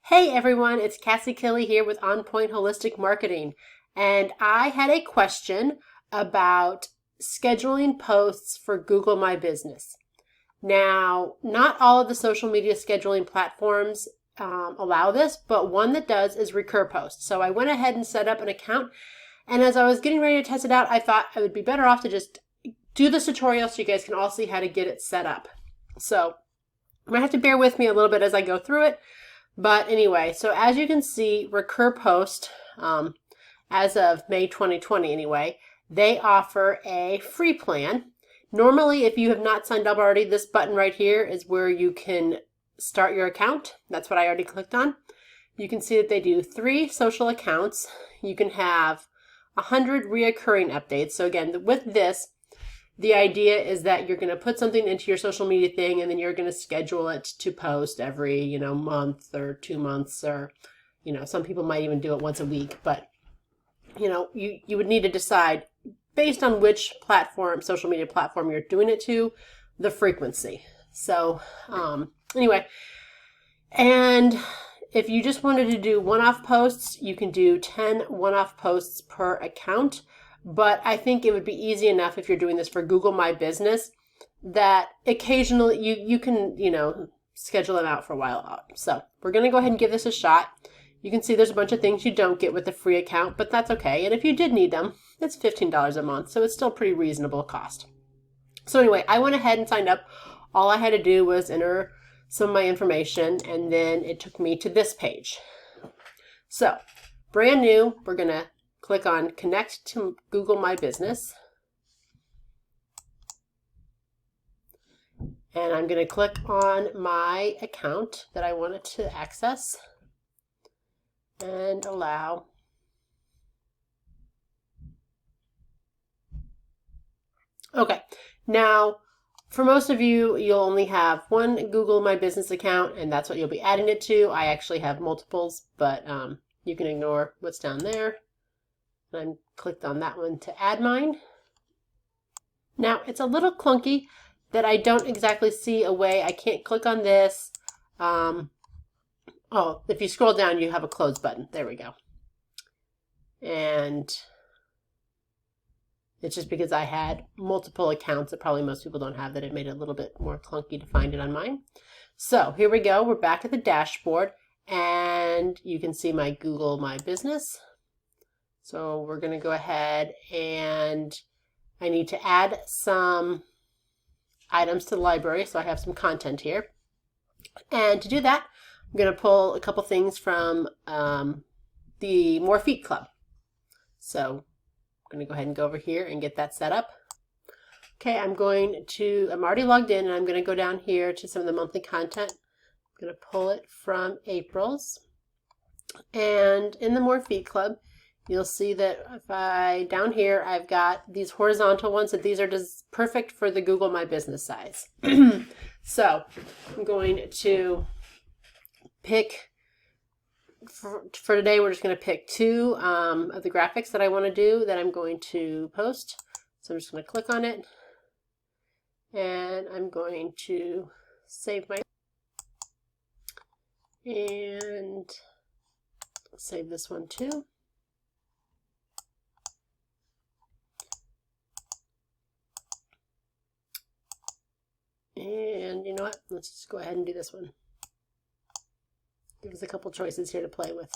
Hey everyone, it's Cassie Kelly here with On Point Holistic Marketing, and I had a question about scheduling posts for Google My Business. Now, not all of the social media scheduling platforms allow this, but one that does is RecurPost. So I went ahead and set up an account, and as I was getting ready to test it out, I thought I would be better off to just do this tutorial so you guys can all see how to get it set up. So you might have to bear with me a little bit as I go through it. But anyway, so as you can see, RecurPost, as of May 2020 anyway, they offer a free plan. Normally, if you have not signed up already, this button right here is where you can start your account. That's what I already clicked on. You can see that they do 3 social accounts. You can have 100 reoccurring updates. So again, with this, the idea is that you're going to put something into your social media thing and then you're going to schedule it to post every, month or 2 months, or, some people might even do it once a week. But, you would need to decide based on which platform, social media platform you're doing it to, the frequency. So anyway, and if you just wanted to do one-off posts, you can do 10 one-off posts per account. But I think it would be easy enough if you're doing this for Google My Business that occasionally you can, schedule them out for a while out. So we're going to go ahead and give this a shot. You can see there's a bunch of things you don't get with the free account, but that's okay. And if you did need them, it's $15 a month. So it's still pretty reasonable cost. So anyway, I went ahead and signed up. All I had to do was enter some of my information, and then it took me to this page. So brand new, we're going to click on Connect to Google My Business. And I'm going to click on my account that I wanted to access and allow. Okay, now for most of you, you'll only have one Google My Business account, and that's what you'll be adding it to. I actually have multiples, but you can ignore what's down there. I'm clicked on that one to add mine. Now it's a little clunky that I don't exactly see a way. I can't click on this. If you scroll down, you have a close button. There we go. And it's just because I had multiple accounts that probably most people don't have that it made it a little bit more clunky to find it on mine. So here we go. We're back at the dashboard, and you can see my Google My Business. So we're going to go ahead, and I need to add some items to the library. So I have some content here. And to do that, I'm going to pull a couple things from the More Feet Club. So I'm going to go ahead and go over here and get that set up. Okay, I'm already logged in, and I'm going to go down here to some of the monthly content. I'm going to pull it from April's. And in the More Feet Club, you'll see that down here, I've got these horizontal ones, that these are just perfect for the Google My Business size. So I'm going to pick, for today, we're just going to pick 2 of the graphics that I want to do that I'm going to post. So I'm just going to click on it, and I'm going to save and save this one too. And you know what? Let's just go ahead and do this one. Give us a couple choices here to play with.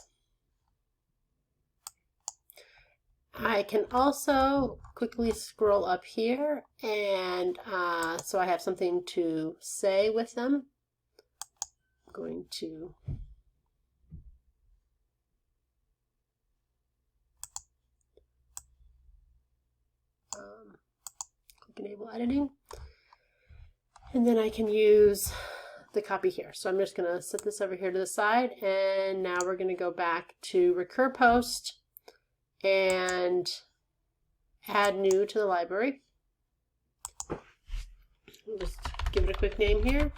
I can also quickly scroll up here, and so I have something to say with them. I'm going to click Enable Editing. And then I can use the copy here. So I'm just going to set this over here to the side, and now we're going to go back to RecurPost and add new to the library. We'll just give it a quick name here.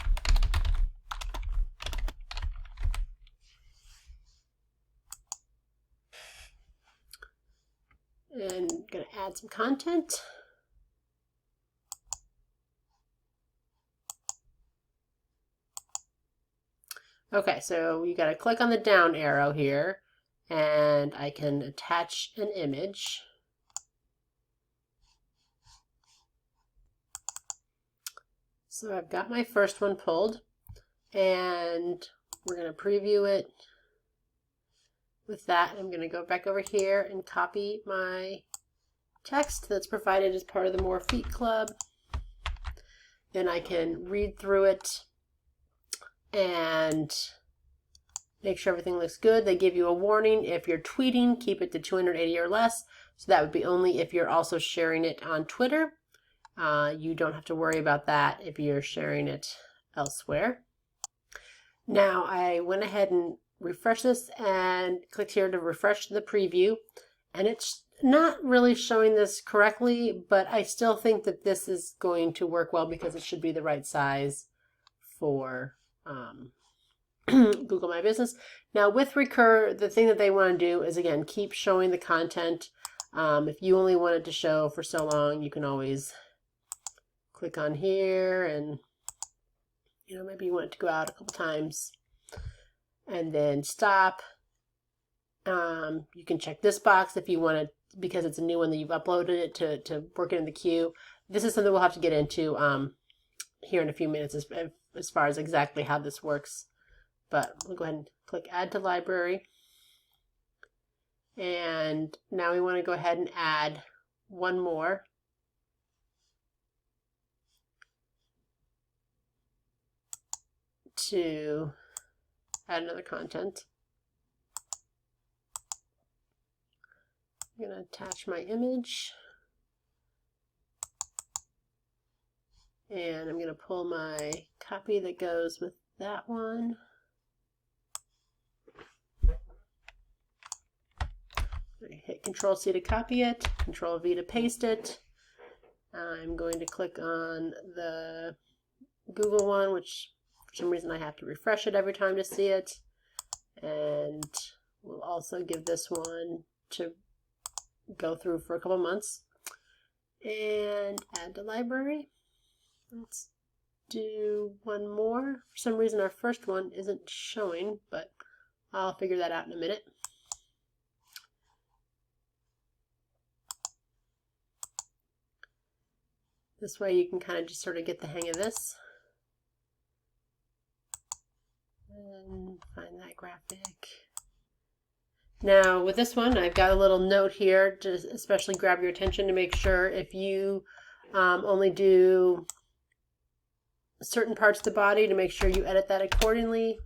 And I'm going to add some content. Okay, so you got to click on the down arrow here, and I can attach an image. So I've got my first one pulled, and we're going to preview it with that. I'm going to go back over here and copy my text that's provided as part of the More Feet Club. Then I can read through it and make sure everything looks good. They give you a warning. If you're tweeting, keep it to 280 or less. So that would be only if you're also sharing it on Twitter. You don't have to worry about that if you're sharing it elsewhere. Now I went ahead and refreshed this and clicked here to refresh the preview, and it's not really showing this correctly, but I still think that this is going to work well because it should be the right size for Google My Business. Now with Recur, the thing that they want to do is, again, keep showing the content. If you only want it to show for so long, you can always click on here and, you know, maybe you want it to go out a couple times and then stop. You can check this box if you want it, because it's a new one that you've uploaded it to work it in the queue. This is something we'll have to get into here in a few minutes as far as exactly how this works. But we'll go ahead and click Add to Library. And now we want to go ahead and add one more. To add another content. I'm going to attach my image. And I'm going to pull my copy that goes with that one. I hit Control-C to copy it, Control-V to paste it. I'm going to click on the Google one, which for some reason I have to refresh it every time to see it. And we'll also give this one to go through for a couple months. And add to library. Let's do one more. For some reason our first one isn't showing, but I'll figure that out in a minute. This way you can kind of just sort of get the hang of this. And find that graphic. Now with this one, I've got a little note here to especially grab your attention to make sure if you only do certain parts of the body, to make sure you edit that accordingly.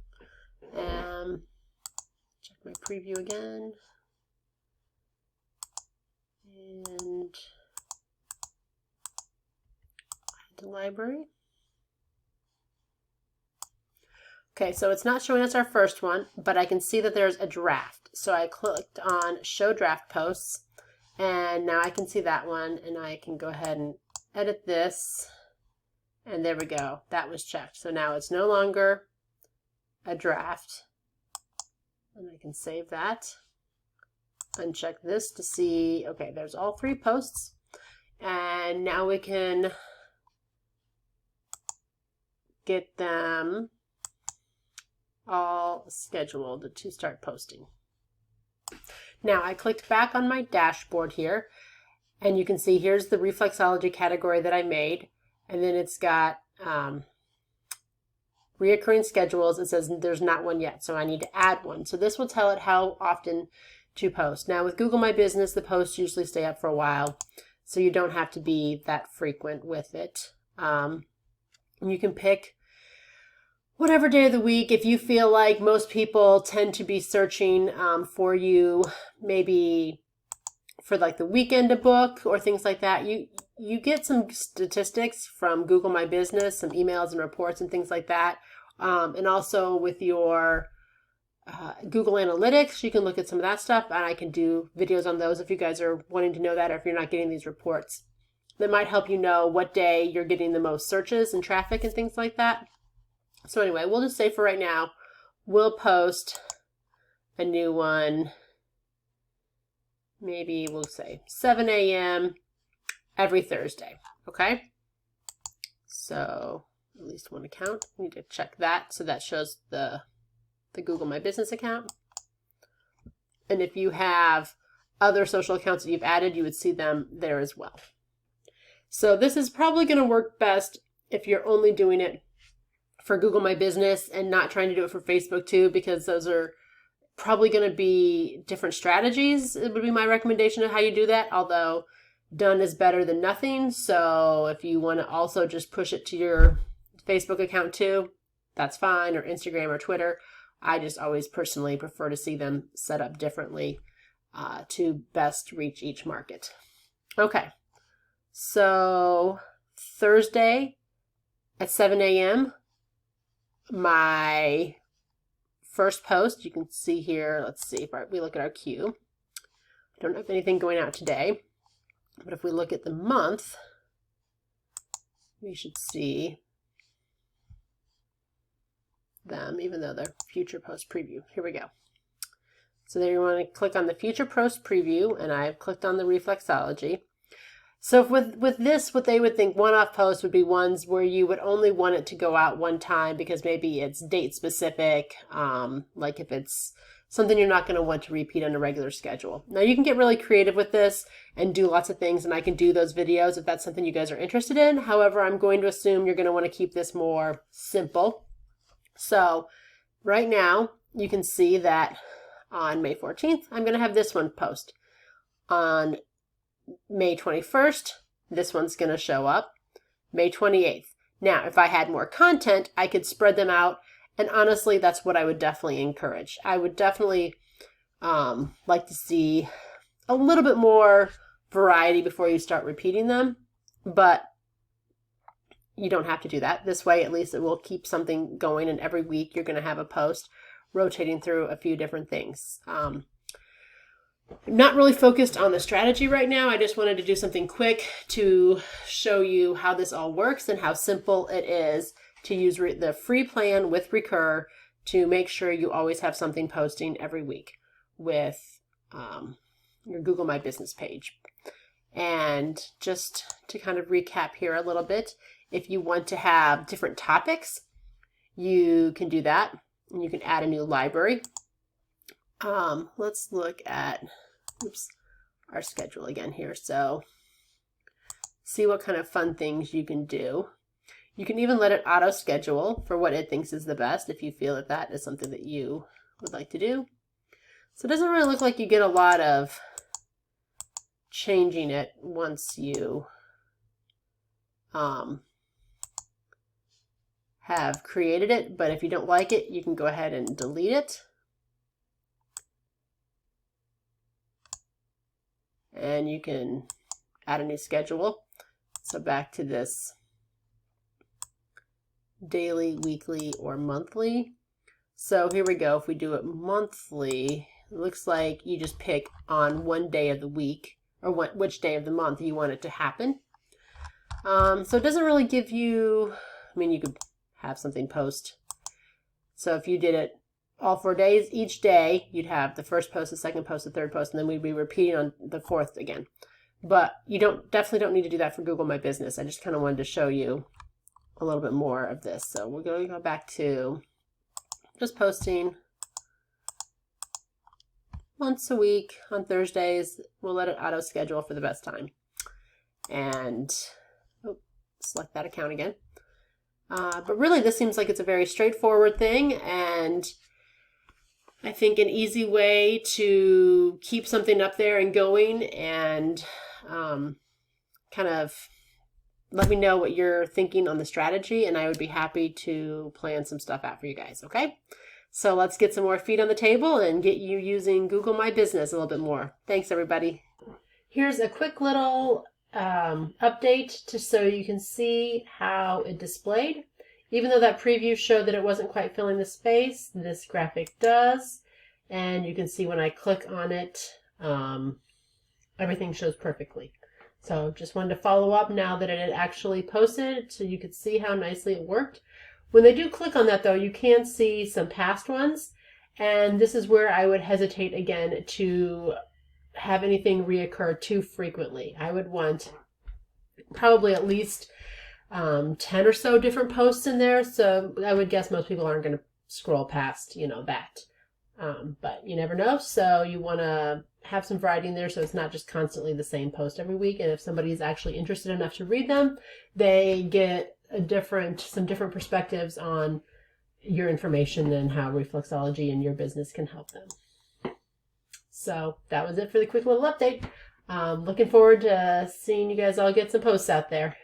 Check my preview again. And add to library. Okay, so it's not showing us our first one, but I can see that there's a draft. So I clicked on Show Draft Posts, and now I can see that one, and I can go ahead and edit this, and there we go. That was checked. So now it's no longer a draft, and I can save that. Uncheck this to see, okay, there's all 3 posts, and now we can get them all scheduled to start posting. Now I clicked back on my dashboard here, and you can see here's the Reflexology category that I made, and then it's got reoccurring schedules. It says there's not one yet, so I need to add one. So this will tell it how often to post. Now with Google My Business, the posts usually stay up for a while, so you don't have to be that frequent with it. You can pick whatever day of the week. If you feel like most people tend to be searching for you, maybe for like the weekend to book or things like that, you get some statistics from Google My Business, some emails and reports and things like that. And also with your Google Analytics, you can look at some of that stuff, and I can do videos on those if you guys are wanting to know that, or if you're not getting these reports. That might help you know what day you're getting the most searches and traffic and things like that. So anyway, we'll just say for right now, we'll post a new one, maybe we'll say 7 a.m. every Thursday, okay? So at least one account, we need to check that. So that shows the the Google My Business account. And if you have other social accounts that you've added, you would see them there as well. So this is probably going to work best if you're only doing it for Google My Business and not trying to do it for Facebook too, because those are probably going to be different strategies. It would be my recommendation of how you do that, although done is better than nothing. So if you want to also just push it to your Facebook account too, that's fine, or Instagram or Twitter. I just always personally prefer to see them set up differently to best reach each market. Okay, so Thursday at 7 a.m., my first post, you can see here, let's see if we look at our queue. I don't have anything going out today, but if we look at the month, we should see them, even though they're future post preview. Here we go. So there you want to click on the future post preview, and I've clicked on the Reflexology. So with this, what they would think one-off posts would be ones where you would only want it to go out one time because maybe it's date specific, like if it's something you're not going to want to repeat on a regular schedule. Now you can get really creative with this and do lots of things, and I can do those videos if that's something you guys are interested in. However, I'm going to assume you're going to want to keep this more simple. So right now you can see that on May 14th, I'm going to have this one post. On May 21st, this one's going to show up. May 28th. Now, if I had more content, I could spread them out. And honestly, that's what I would definitely encourage. I would definitely like to see a little bit more variety before you start repeating them. But you don't have to do that. This way, at least it will keep something going. And every week, you're going to have a post rotating through a few different things. I'm not really focused on the strategy right now. I just wanted to do something quick to show you how this all works and how simple it is to use the free plan with Recur to make sure you always have something posting every week with your Google My Business page. And just to kind of recap here a little bit, if you want to have different topics, you can do that. And you can add a new library. Let's look at our schedule again here. So see what kind of fun things you can do. You can even let it auto schedule for what it thinks is the best if you feel that that is something that you would like to do. So it doesn't really look like you get a lot of changing it once you have created it, but if you don't like it, you can go ahead and delete it. And you can add a new schedule. So back to this daily, weekly, or monthly. So here we go. If we do it monthly, it looks like you just pick on one day of the week or which day of the month you want it to happen. So it doesn't really give you, I mean, you could have something post. So if you did it all 4 days, each day you'd have the first post, the second post, the third post, and then we'd be repeating on the fourth again. But you definitely don't need to do that for Google My Business. I just kind of wanted to show you a little bit more of this. So we're going to go back to just posting once a week on Thursdays. We'll let it auto schedule for the best time. And select that account again. But really, this seems like it's a very straightforward thing, and I think an easy way to keep something up there and going, and kind of let me know what you're thinking on the strategy, and I would be happy to plan some stuff out for you guys, okay? So let's get some more feet on the table and get you using Google My Business a little bit more. Thanks, everybody. Here's a quick little update so you can see how it displayed. Even though that preview showed that it wasn't quite filling the space, this graphic does. And you can see when I click on it, everything shows perfectly. So just wanted to follow up now that it had actually posted so you could see how nicely it worked. When they do click on that though, you can see some past ones. And this is where I would hesitate again to have anything reoccur too frequently. I would want probably at least 10 or so different posts in there. So I would guess most people aren't going to scroll past, that. But you never know, so you want to have some variety in there so it's not just constantly the same post every week. And if somebody's actually interested enough to read them, they get some different perspectives on your information and how reflexology and your business can help them. So that was it for the quick little update. Looking forward to seeing you guys all get some posts out there.